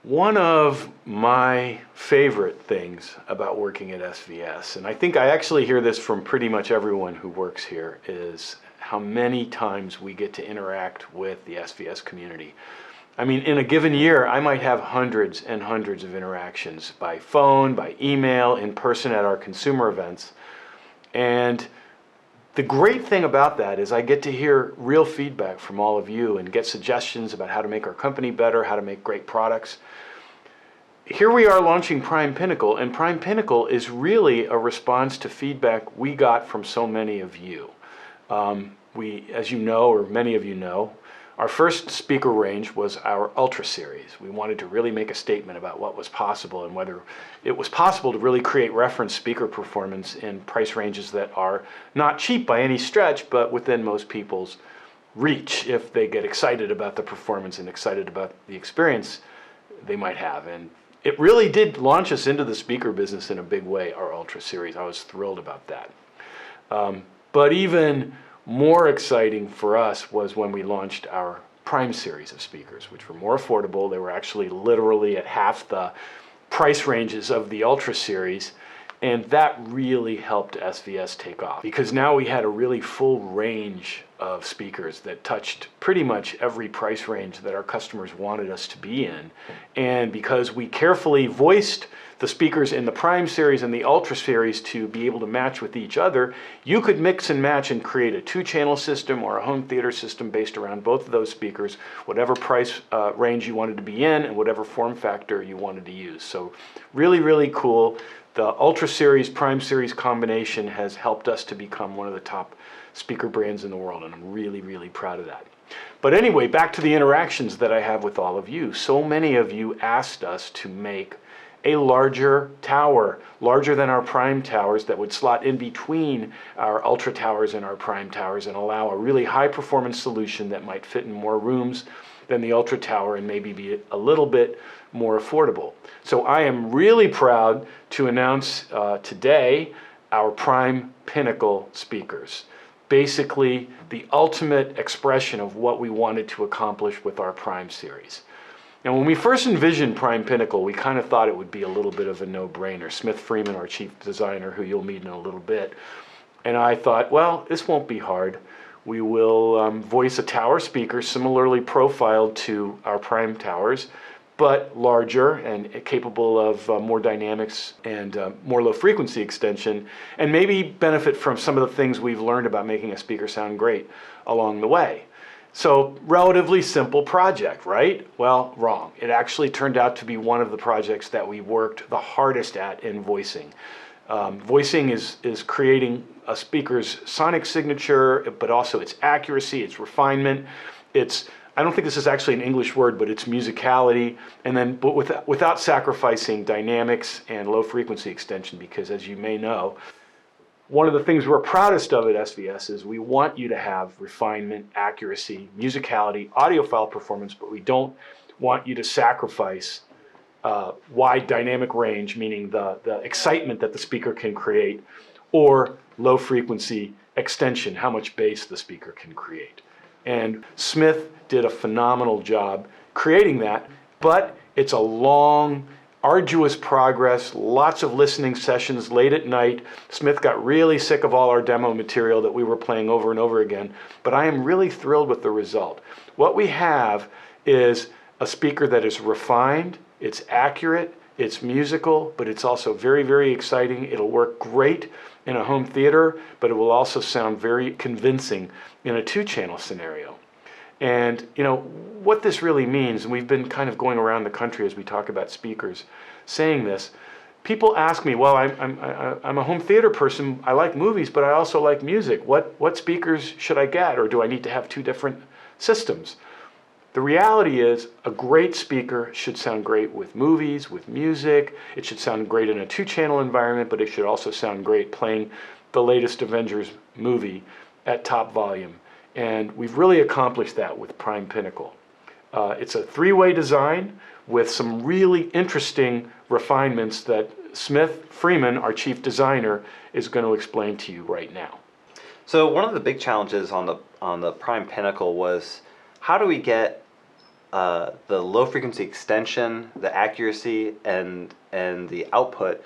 One of my favorite things about working at SVS, and I think I actually hear this from pretty much everyone who works here, is how many times we get to interact with the SVS community. I mean, in a given year, I might have hundreds and hundreds of interactions by phone, by email, in person at our consumer events. And the great thing about that is I get to hear real feedback from all of you and get suggestions about how to make our company better, how to make great products. Here we are launching Prime Pinnacle, and Prime Pinnacle is really a response to feedback we got from so many of you. As you know, or many of you know, our first speaker range was our Ultra series. We wanted to really make a statement about what was possible and whether it was possible to really create reference speaker performance in price ranges that are not cheap by any stretch, but within most people's reach if they get excited about the performance and excited about the experience they might have. And it really did launch us into the speaker business in a big way, our Ultra series. I was thrilled about that. But even more exciting for us was when we launched our Prime series of speakers, which were more affordable. They were actually literally at half the price ranges of the Ultra series, and that really helped SVS take off because now we had a really full range of speakers that touched pretty much every price range that our customers wanted us to be in. And because we carefully voiced the speakers in the Prime series and the Ultra series to be able to match with each other, you could mix and match and create a two-channel system or a home theater system based around both of those speakers, whatever price range you wanted to be in and whatever form factor you wanted to use. So really, really cool. The Ultra series, Prime series combination has helped us to become one of the top speaker brands in the world, and I'm really, really proud of that. But anyway, back to the interactions that I have with all of you. So many of you asked us to make a larger tower, larger than our Prime towers, that would slot in between our Ultra towers and our Prime towers and allow a really high performance solution that might fit in more rooms than the Ultra tower and maybe be a little bit more affordable. So I am really proud to announce today our Prime Pinnacle speakers. Basically the ultimate expression of what we wanted to accomplish with our Prime series. Now, when we first envisioned Prime Pinnacle, we kind of thought it would be a little bit of a no-brainer. Smith Freeman, our chief designer, who you'll meet in a little bit, and I thought, well, this won't be hard. We will voice a tower speaker similarly profiled to our Prime towers, but larger and capable of more dynamics and more low frequency extension, and maybe benefit from some of the things we've learned about making a speaker sound great along the way. So relatively simple project, right? Well, wrong. It actually turned out to be one of the projects that we worked the hardest at in voicing. Voicing is creating a speaker's sonic signature, but also its accuracy, its refinement, I don't think this is actually an English word, but it's musicality, but without sacrificing dynamics and low frequency extension, because as you may know, one of the things we're proudest of at SVS is we want you to have refinement, accuracy, musicality, audiophile performance, but we don't want you to sacrifice wide dynamic range, meaning the excitement that the speaker can create, or low frequency extension, how much bass the speaker can create. And Smith did a phenomenal job creating that, but it's a long, arduous progress, lots of listening sessions late at night. Smith got really sick of all our demo material that we were playing over and over again, but I am really thrilled with the result. What we have is a speaker that is refined, it's accurate, it's musical, but it's also very, very exciting. It'll work great in a home theater, but it will also sound very convincing in a two-channel scenario. And you know what this really means, and we've been kind of going around the country as we talk about speakers saying this. People ask me, well, I'm a home theater person, I like movies, but I also like music. What speakers should I get, or do I need to have two different systems? The reality is a great speaker should sound great with movies, with music. It should sound great in a two-channel environment, but it should also sound great playing the latest Avengers movie at top volume. And we've really accomplished that with Prime Pinnacle. It's a three-way design with some really interesting refinements that Smith Freeman, our chief designer, is going to explain to you right now. So one of the big challenges on the Prime Pinnacle was, how do we get the low frequency extension, the accuracy, and the output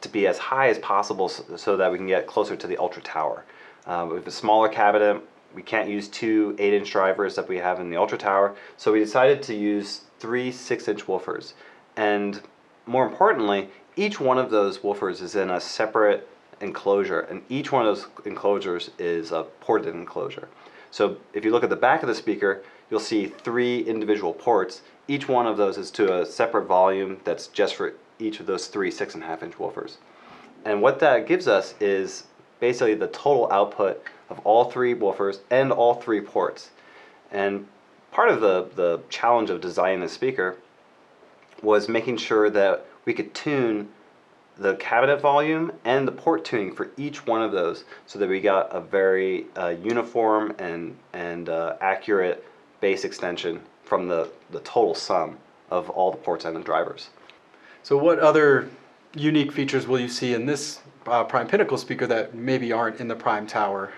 to be as high as possible so that we can get closer to the Ultra Tower. With a smaller cabinet, we can't use two 8-inch drivers that we have in the Ultra Tower, so we decided to use three 6-inch woofers. And more importantly, each one of those woofers is in a separate enclosure, and each one of those enclosures is a ported enclosure. So if you look at the back of the speaker, you'll see three individual ports. Each one of those is to a separate volume that's just for each of those three 6.5-inch woofers. And what that gives us is basically the total output of all three woofers and all three ports. And part of the challenge of designing the speaker was making sure that we could tune the cabinet volume and the port tuning for each one of those so that we got a very uniform and accurate bass extension from the total sum of all the ports and the drivers. So what other unique features will you see in this Prime Pinnacle speaker that maybe aren't in the Prime Tower?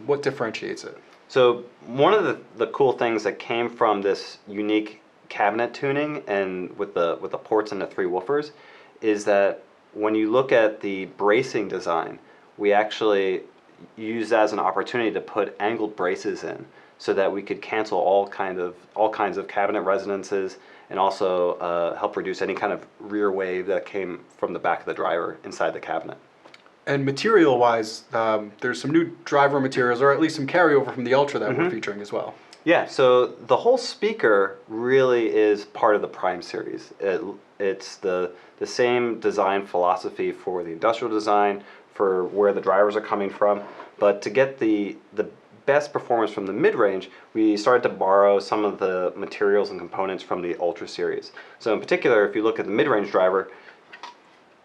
What differentiates it? So one of the cool things that came from this unique cabinet tuning and with the ports and the three woofers is that when you look at the bracing design, we actually use that as an opportunity to put angled braces in so that we could cancel all kinds of cabinet resonances and also help reduce any kind of rear wave that came from the back of the driver inside the cabinet. And material-wise, there's some new driver materials, or at least some carryover from the Ultra that we're featuring as well. Yeah, so the whole speaker really is part of the Prime series. It's the same design philosophy for the industrial design, for where the drivers are coming from, but to get the best performance from the mid-range, we started to borrow some of the materials and components from the Ultra series. So in particular, if you look at the mid-range driver,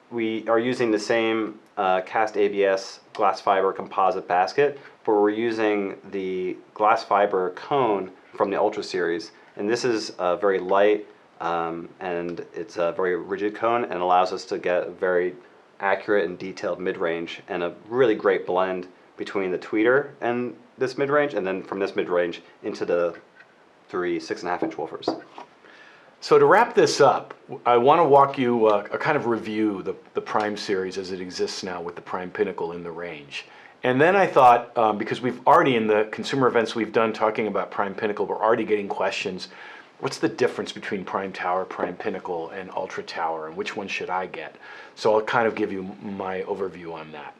we are using the same cast ABS glass fiber composite basket, but we're using the glass fiber cone from the Ultra series. And this is very light and it's a very rigid cone and allows us to get a very accurate and detailed mid-range and a really great blend between the tweeter and this mid-range, and then from this mid-range into the three 6.5-inch woofers. So to wrap this up, I want to walk you a kind of review the Prime series as it exists now with the Prime Pinnacle in the range. And then I thought, because we've already in the consumer events we've done talking about Prime Pinnacle, we're already getting questions, what's the difference between Prime Tower, Prime Pinnacle, and Ultra Tower, and which one should I get? So I'll kind of give you my overview on that.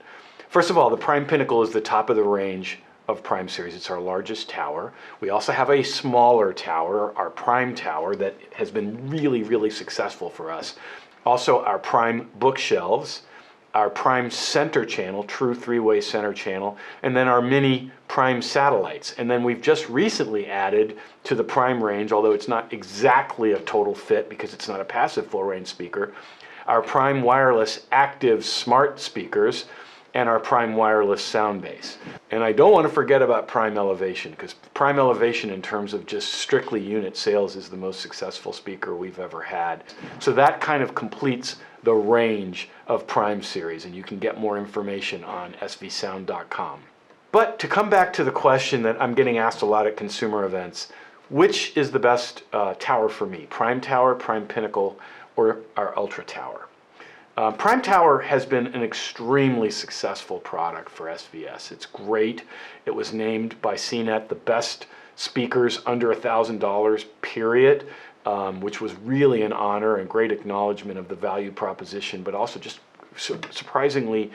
First of all, the Prime Pinnacle is the top of the range of Prime series. It's our largest tower. We also have a smaller tower, our Prime Tower, that has been really, really successful for us. Also our Prime bookshelves, our Prime center channel, true three-way center channel, and then our mini Prime satellites. And then we've just recently added to the Prime range, although it's not exactly a total fit because it's not a passive full-range speaker, our Prime wireless active smart speakers, and our Prime wireless sound base. And I don't want to forget about Prime Elevation, because Prime Elevation in terms of just strictly unit sales is the most successful speaker we've ever had. So that kind of completes the range of Prime series, and you can get more information on svsound.com. But to come back to the question that I'm getting asked a lot at consumer events, which is the best tower for me, Prime Tower, Prime Pinnacle, or our Ultra Tower? Prime Tower has been an extremely successful product for SVS. It's great. It was named by CNET the best speakers under $1,000, period, which was really an honor and great acknowledgement of the value proposition, but also just surprisingly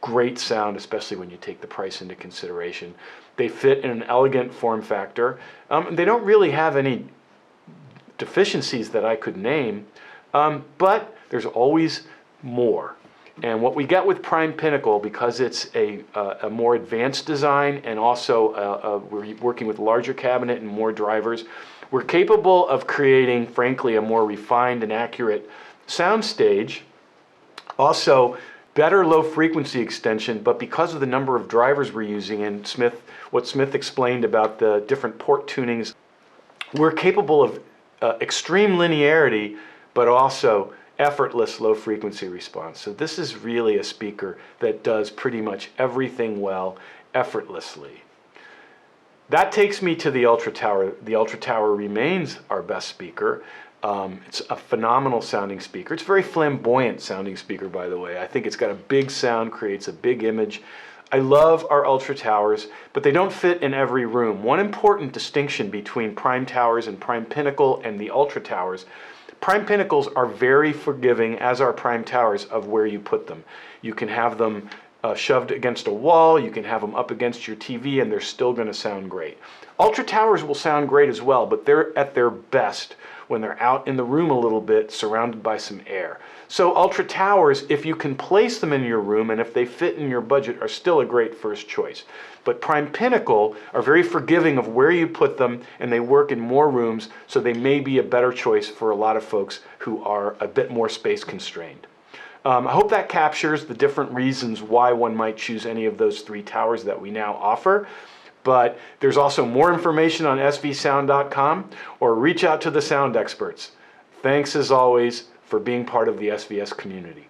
great sound, especially when you take the price into consideration. They fit in an elegant form factor. They don't really have any deficiencies that I could name, but there's always more. And what we get with Prime Pinnacle, because it's a more advanced design and also we're working with larger cabinet and more drivers, we're capable of creating, frankly, a more refined and accurate sound stage. Also, better low frequency extension, but because of the number of drivers we're using and what Smith explained about the different port tunings, we're capable of extreme linearity, but also effortless low frequency response. So this is really a speaker that does pretty much everything well, effortlessly. That takes me to the Ultra Tower. The Ultra Tower remains our best speaker. It's a phenomenal sounding speaker. It's a very flamboyant sounding speaker, by the way. I think it's got a big sound, creates a big image. I love our Ultra Towers, but they don't fit in every room. One important distinction between Prime Towers and Prime Pinnacle and the Ultra Towers: Prime Pinnacles are very forgiving, as are Prime Towers, of where you put them. You can have them shoved against a wall, you can have them up against your TV, and they're still going to sound great. Ultra Towers will sound great as well, but they're at their best when they're out in the room a little bit, surrounded by some air. So Ultra Towers, if you can place them in your room and if they fit in your budget, are still a great first choice. But Prime Pinnacle are very forgiving of where you put them, and they work in more rooms, so they may be a better choice for a lot of folks who are a bit more space constrained. I hope that captures the different reasons why one might choose any of those 3 towers that we now offer. But there's also more information on svsound.com, or reach out to the sound experts. Thanks as always for being part of the SVS community.